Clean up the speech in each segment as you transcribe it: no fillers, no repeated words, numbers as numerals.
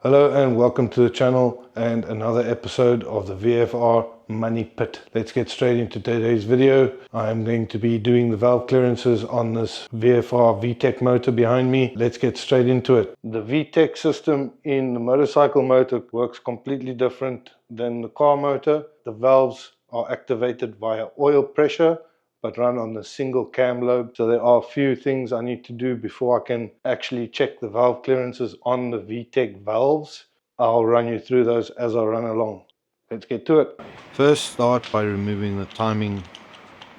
Hello and welcome to the channel and another episode of the VFR Money Pit. Let's get straight into today's video. I'm going to be doing the valve clearances on this VFR VTEC motor behind me. Let's get straight into it. The VTEC system in the motorcycle motor works completely different than the car motor. The valves are activated via oil pressure but run on the single cam lobe. So there are a few things I need to do before I can actually check the valve clearances on the VTEC valves. I'll run you through those as I run along. Let's get to it. First, start by removing the timing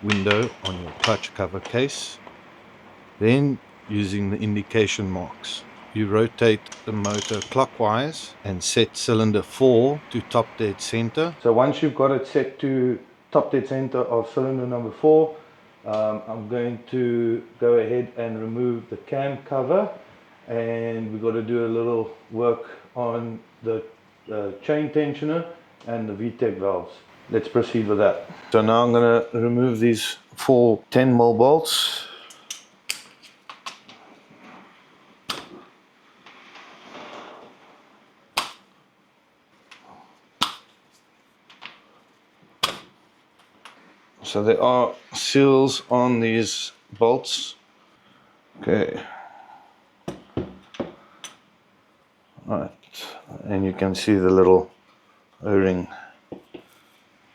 window on your clutch cover case. Then, using the indication marks, you rotate the motor clockwise and set cylinder 4 to top dead center. So once you've got it set to top dead center of cylinder number 4, I'm going to go ahead and remove the cam cover, and we've got to do a little work on the chain tensioner and the VTEC valves. Let's proceed with that. So now I'm going to remove these 4 10mm bolts. So there are seals on these bolts. Okay. Right. And you can see the little O-ring,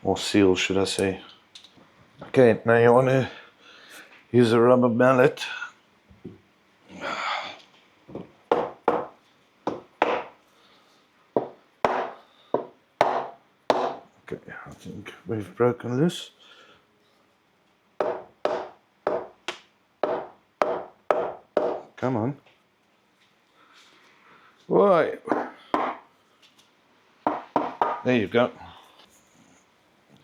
or seal should I say. Okay, now you want to use a rubber mallet. Okay, I think we've broken loose. Come on. Right. There you go.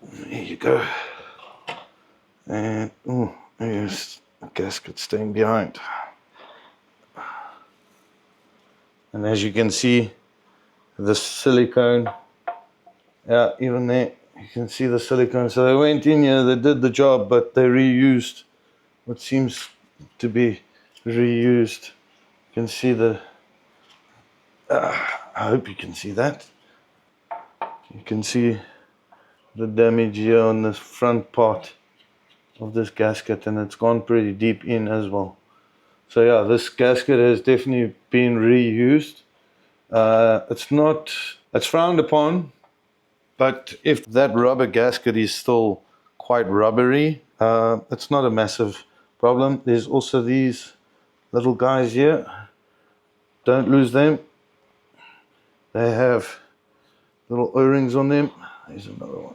There you go. And, oh, there's a gasket staying behind. And as you can see, the silicone, even there, you can see the silicone. So they went in here, they did the job, but they reused what seems to be reused. You can see the, I hope you can see that. You can see the damage here on the front part of this gasket, and it's gone pretty deep in as well. So yeah, this gasket has definitely been reused. It's frowned upon, but if that rubber gasket is still quite rubbery, it's not a massive problem. There's also these little guys here. Don't lose them. They have little O-rings on them. There's another one.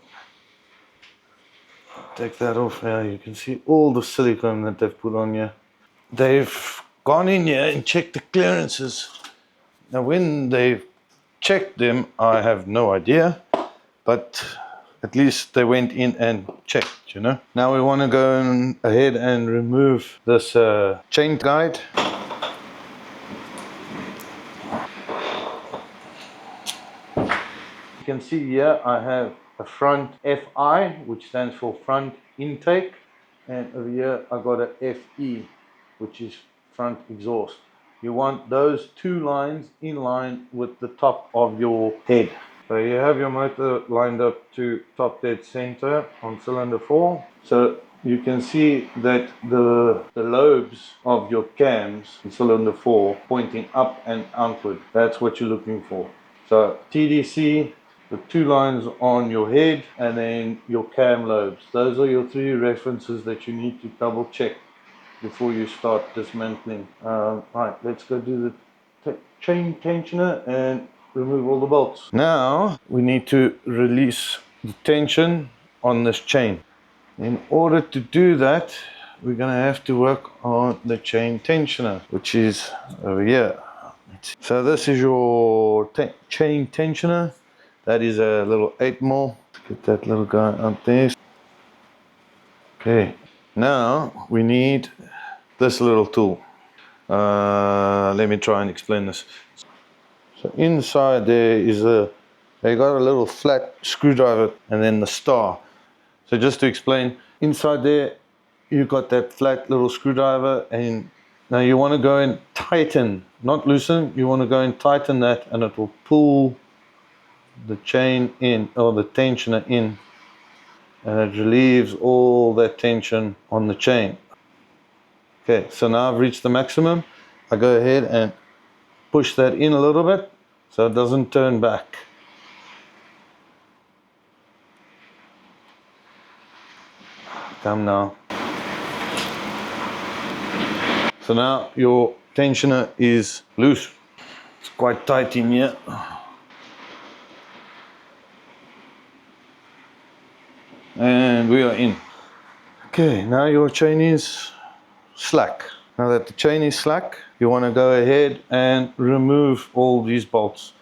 Take that off. Now you can see all the silicone that they've put on here. They've gone in here and checked the clearances. Now when they've checked them, I have no idea, but at least they went in and checked, you know. Now we want to go ahead and remove this chain guide. You can see here I have a front FI, which stands for front intake, and over here I got a FE, which is front exhaust. You want those two lines in line with the top of your head. So you have your motor lined up to top dead center on cylinder 4. So you can see that the lobes of your cams in cylinder 4 pointing up and outward. That's what you're looking for. So TDC, the 2 lines on your head, and then your cam lobes. Those are your 3 references that you need to double check before you start dismantling. Right, let's go do the chain tensioner and remove all the bolts. Now we need to release the tension on this chain. In order to do that, we're going to have to work on the chain tensioner, which is over here. So this is your chain tensioner. That is a little 8mm. Get that little guy up there. Okay, now we need this little tool. Let me try and explain this. So inside there is they got a little flat screwdriver and then the star. So just to explain, inside there you've got that flat little screwdriver, and Now you want to go and tighten, not loosen, you want to go and tighten that, and it will pull the chain in, or the tensioner in, and it relieves all that tension on the chain. Okay, so now I've reached the maximum. I go ahead and push that in a little bit so it doesn't turn back. Come now. So now your tensioner is loose. It's quite tight in here. And we are in. Okay, now your chain is slack. Now that the chain is slack, you want to go ahead and remove all these bolts.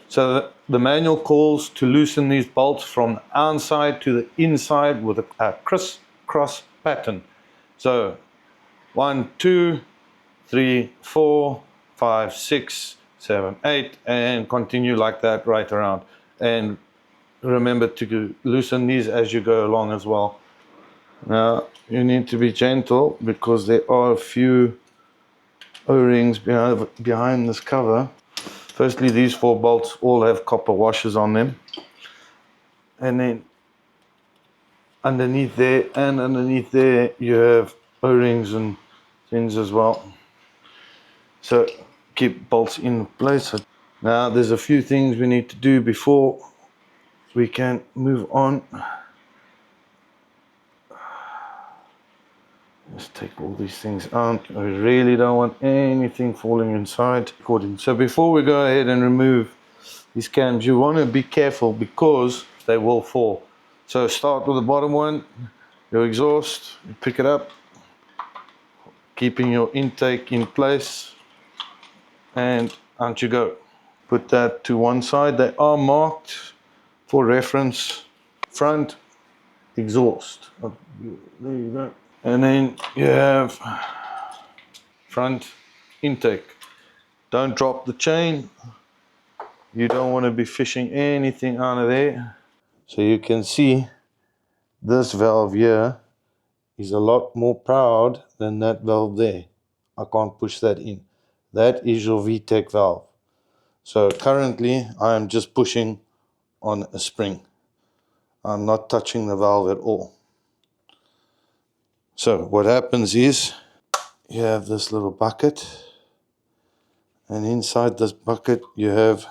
So the manual calls to loosen these bolts from the outside to the inside with a crisscross pattern. So 1, 2, 3, 4, 5, 6, 7, 8, and continue like that right around. And remember to loosen these as you go along as well. Now you need to be gentle because there are a few O-rings behind this cover. Firstly, these 4 bolts all have copper washers on them, and then underneath there and underneath there you have O-rings and things as well, so keep bolts in place. Now there's a few things we need to do before we can move on. Let's take all these things out. I really don't want anything falling inside. So before we go ahead and remove these cams, you want to be careful because they will fall. So start with the bottom one, your exhaust, you pick it up, keeping your intake in place, and out you go. Put that to one side. They are marked for reference. Front exhaust. Oh, there you go. And then you have front intake. Don't drop the chain. You don't want to be fishing anything out of there. So you can see this valve here is a lot more proud than that valve there. I can't push that in. That is your VTEC valve. So currently I am just pushing on a spring. I'm not touching the valve at all. So what happens is you have this little bucket, and inside this bucket you have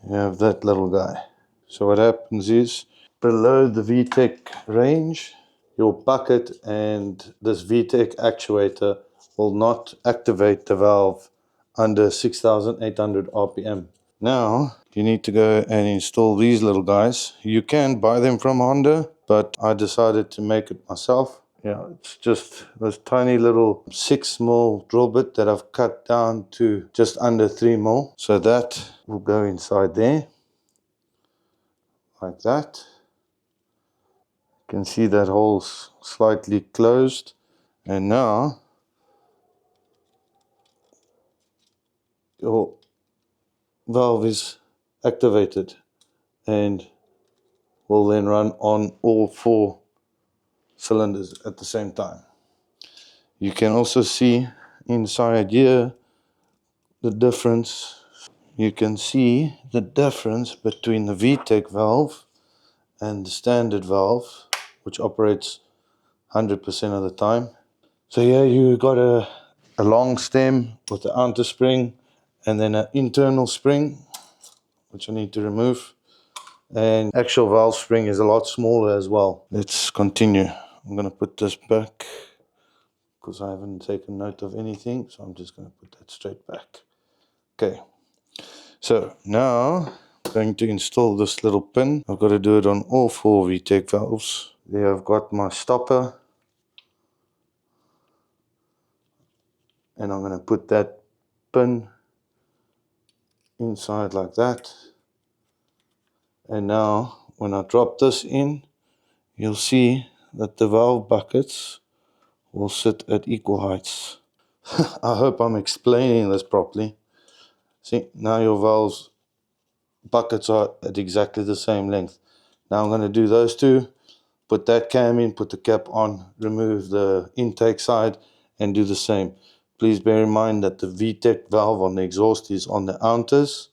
that little guy. So what happens is below the VTEC range, your bucket and this VTEC actuator will not activate the valve under 6,800 RPM. Now you need to go and install these little guys. You can buy them from Honda, but I decided to make it myself. Yeah, it's just this tiny little 6mm drill bit that I've cut down to just under 3mm. So that will go inside there, like that. You can see that hole's slightly closed. And now your valve is activated and will then run on all 4 cylinders at the same time. You can also see inside here the difference. You can see the difference between the VTEC valve and the standard valve, which operates 100% of the time. So here you got a long stem with the outer spring and then an internal spring, which I need to remove. And actual valve spring is a lot smaller as well. Let's continue. I'm going to put this back because I haven't taken note of anything, so I'm just going to put that straight back. Okay, so now I'm going to install this little pin. I've got to do it on all 4 VTEC valves. There I've got my stopper, and I'm going to put that pin inside like that. And now when I drop this in, you'll see that the valve buckets will sit at equal heights. I hope I'm explaining this properly. See, now your valves buckets are at exactly the same length. Now I'm going to do those 2, put that cam in, put the cap on, remove the intake side, and do the same. Please bear in mind that the VTEC valve on the exhaust is on the outers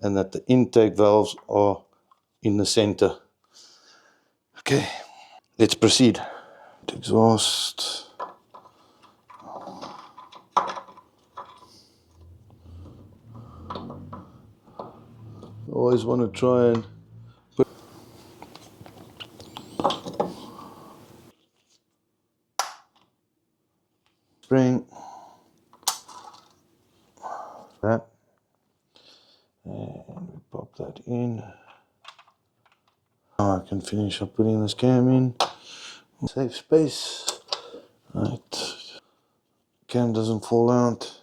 and that the intake valves are in the center. Okay, let's proceed. Exhaust. Always want to try and put spring that, and we pop that in. Now I can finish up putting this cam in. Save space. Right, cam doesn't fall out.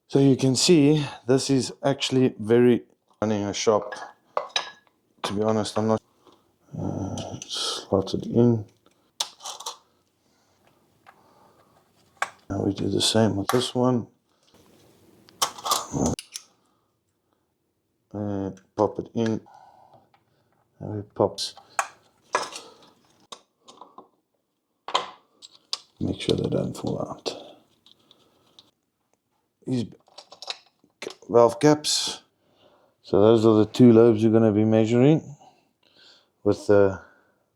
So you can see this is actually very running a shop. To be honest, I'm not slot it in. Now we do the same with this one. And pop it in. And it pops. Make sure they don't fall out. These valve caps. So those are the two lobes you're going to be measuring with the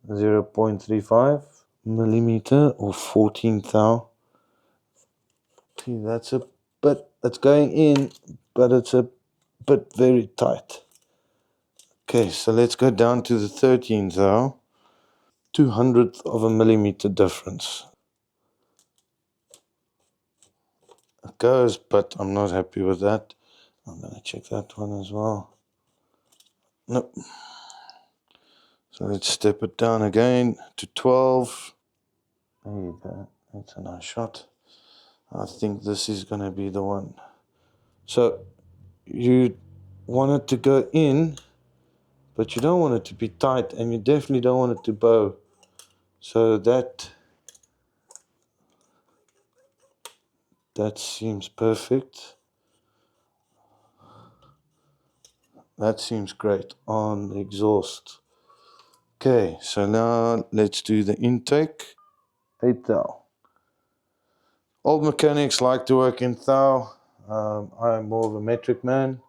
0.35 millimeter or 14 thou. See, that's a bit, that's going in, but it's a bit very tight. Okay, so let's go down to the 13 thou. 200th of a millimeter difference. It goes, but I'm not happy with that. I'm going to check that one as well. Nope. So let's step it down again to 12. There you go. That's a nice shot. I think this is going to be the one. So you want it to go in, but you don't want it to be tight, and you definitely don't want it to bow. So that seems perfect. That seems great on the exhaust. Okay, so now let's do the intake. 8 thou. Old mechanics like to work in thou. I'm more of a metric man.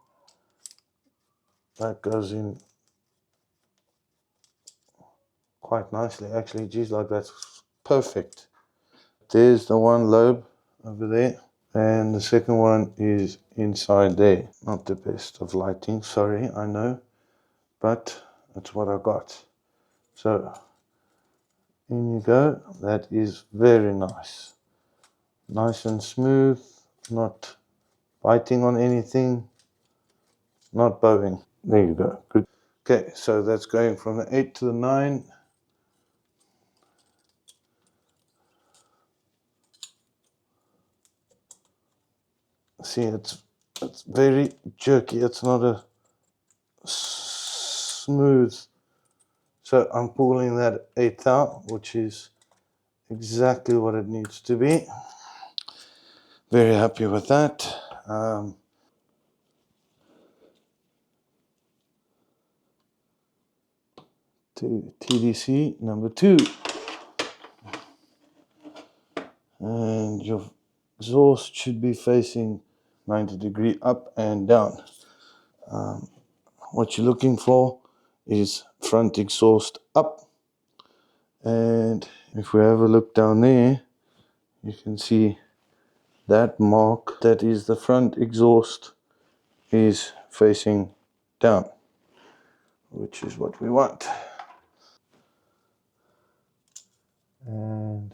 That goes in quite nicely, actually. Geez, like that's perfect. There's the one lobe over there, and the second one is inside there. Not the best of lighting, sorry, I know, but that's what I got. So in you go. That is very nice. Nice and smooth, not biting on anything, not bowing. There you go. Good. Okay, so that's going from the 8 to the 9. See, it's very jerky. It's not a smooth. So I'm pulling that 8 out, which is exactly what it needs to be. Very happy with that. To TDC number 2. And your exhaust should be facing 90-degree up and down. What you're looking for is front exhaust up. And if we have a look down there, you can see that mark, that is the front exhaust, is facing down, which is what we want. And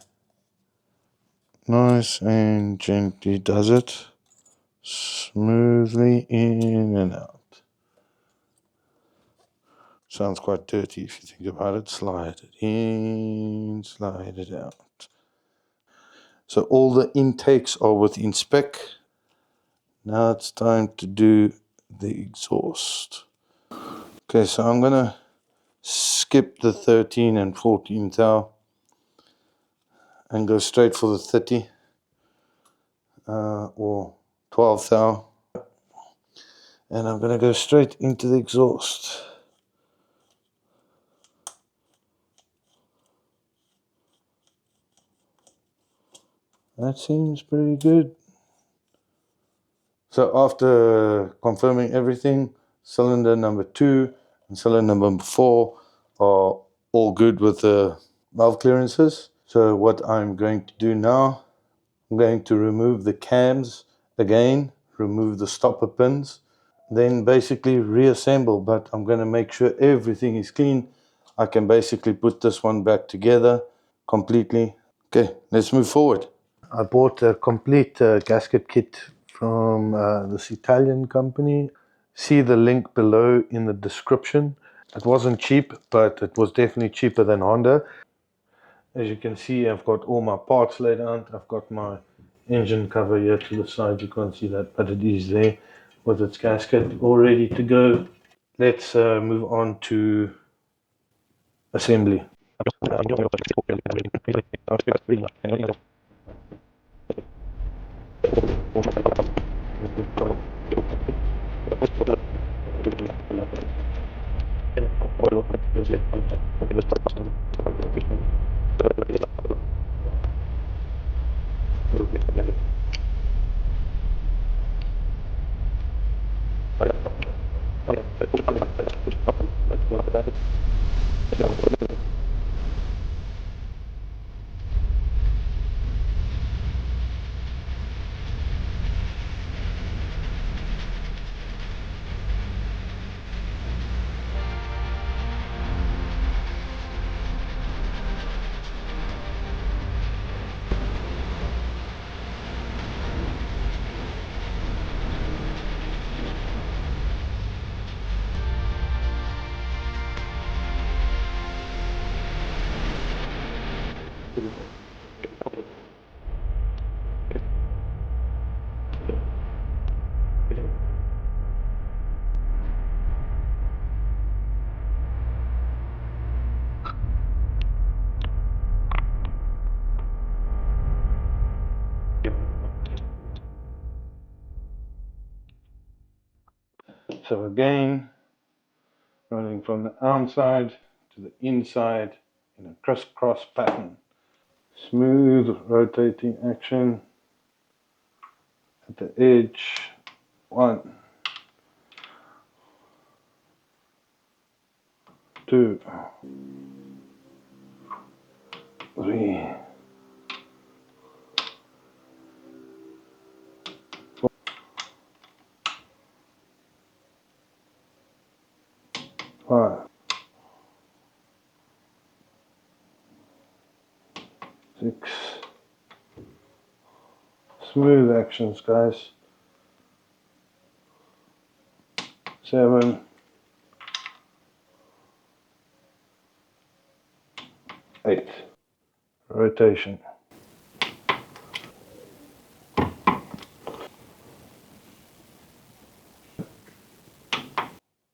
nice and gently does it, smoothly in and out. Sounds quite dirty if you think about it. Slide it in, slide it out. So all the intakes are within spec. Now it's time to do the exhaust. Okay, so I'm gonna skip the 13 and 14 thou and go straight for the 30 or 12 thou. And I'm gonna go straight into the exhaust. That seems pretty good. So after confirming everything, cylinder number 2 and cylinder number 4 are all good with the valve clearances. So what I'm going to do now, I'm going to remove the cams again, remove the stopper pins, then basically reassemble, but I'm going to make sure everything is clean. I can basically put this one back together completely. Okay, let's move forward. I bought a complete gasket kit from this Italian company. See the link below in the description. It wasn't cheap, but it was definitely cheaper than Honda. As you can see, I've got all my parts laid out. I've got my engine cover here to the side. You can't see that, but it is there with its gasket all ready to go. Let's move on to assembly. So again, running from the outside to the inside in a crisscross pattern. Smooth rotating action at the edge. 1, 2, 3, 4, 5, 6. Smooth actions, guys. 7, 8. Rotation.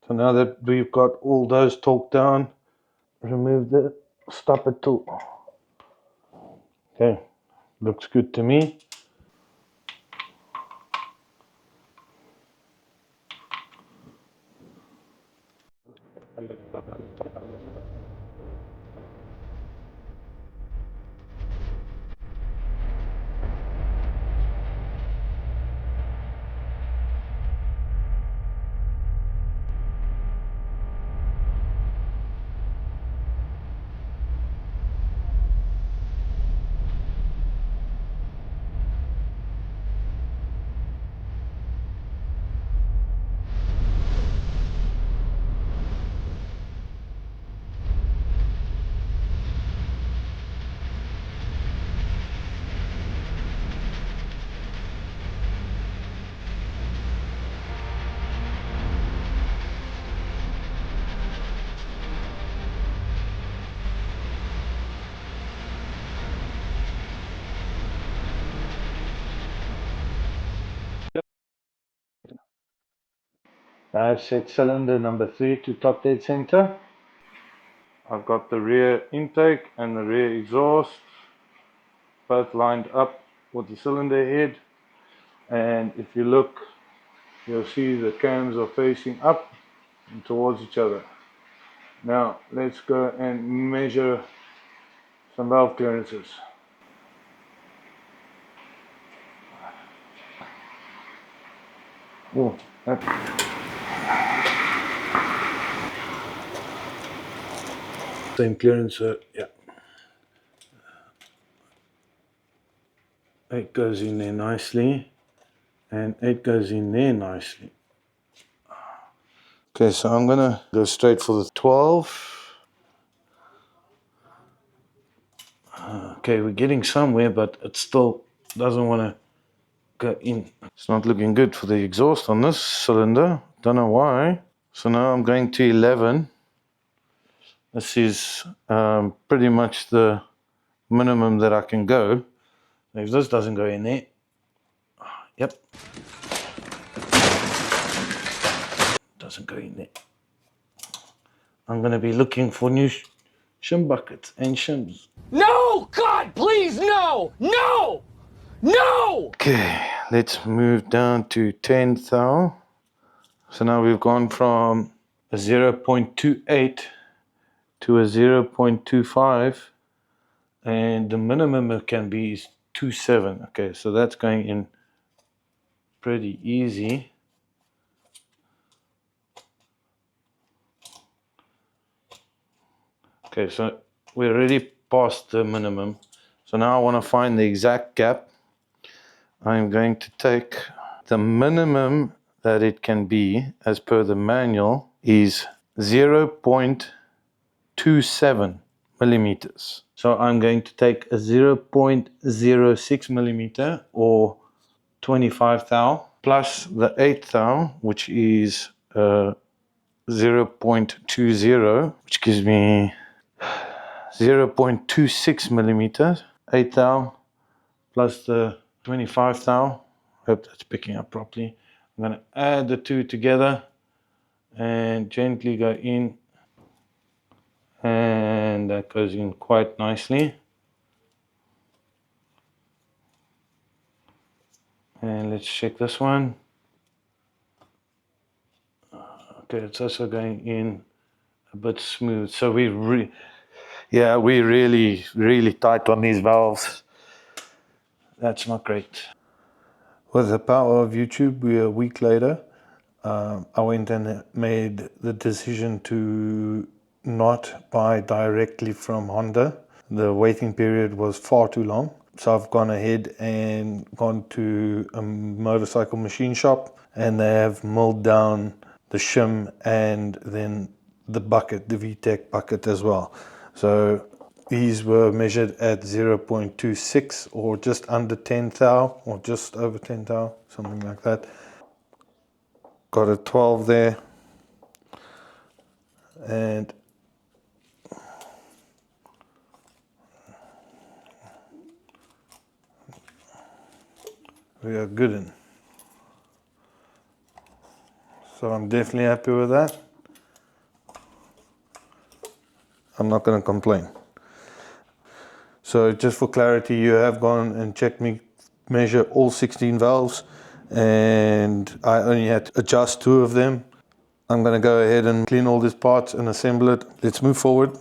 So now that we've got all those torqued down, remove the stopper tool. Okay, looks good to me. I've set cylinder number 3 to top dead center. I've got the rear intake and the rear exhaust both lined up with the cylinder head, and if you look, you'll see the cams are facing up and towards each other. Now let's go and measure some valve clearances. Oh, that. Same clearance, yeah. 8 goes in there nicely, and 8 goes in there nicely. Okay, so I'm gonna go straight for the 12. Okay, we're getting somewhere, but it still doesn't want to go in. It's not looking good for the exhaust on this cylinder. Don't know why. So now I'm going to 11. This is pretty much the minimum that I can go. If this doesn't go in there, yep, doesn't go in there. I'm going to be looking for new shim buckets and shims. No! God, please, no! No! No! Okay, let's move down to 10 thou. So now we've gone from a 0.28 to a 0.25, and the minimum it can be is 2.7. Okay, so that's going in pretty easy. Okay, so we're already past the minimum. So now I want to find the exact gap. I'm going to take the minimum that it can be as per the manual is 0.27 millimeters. So I'm going to take a 0.06 millimeter or 25 thou plus the 8 thou, which is 0.20, which gives me 0.26 millimeters. 8 thou plus the 25 thou. Hope that's picking up properly. I'm going to add the two together and gently go in, and that goes in quite nicely. And let's check this one. Okay, it's also going in a bit smooth. So we're really tight on these valves. That's not great. With the power of YouTube, we're a week later. I went and made the decision to not buy directly from Honda. The waiting period was far too long. So I've gone ahead and gone to a motorcycle machine shop, and they have milled down the shim and then the bucket, the VTEC bucket as well. So these were measured at 0.26 or just under 10 thou or just over 10 thou, something like that. Got a 12 there, and we are good in. So I'm definitely happy with that. I'm not going to complain. So just for clarity, you have gone and checked me measure all 16 valves, and I only had to adjust 2 of them. I'm going to go ahead and clean all these parts and assemble it. Let's move forward.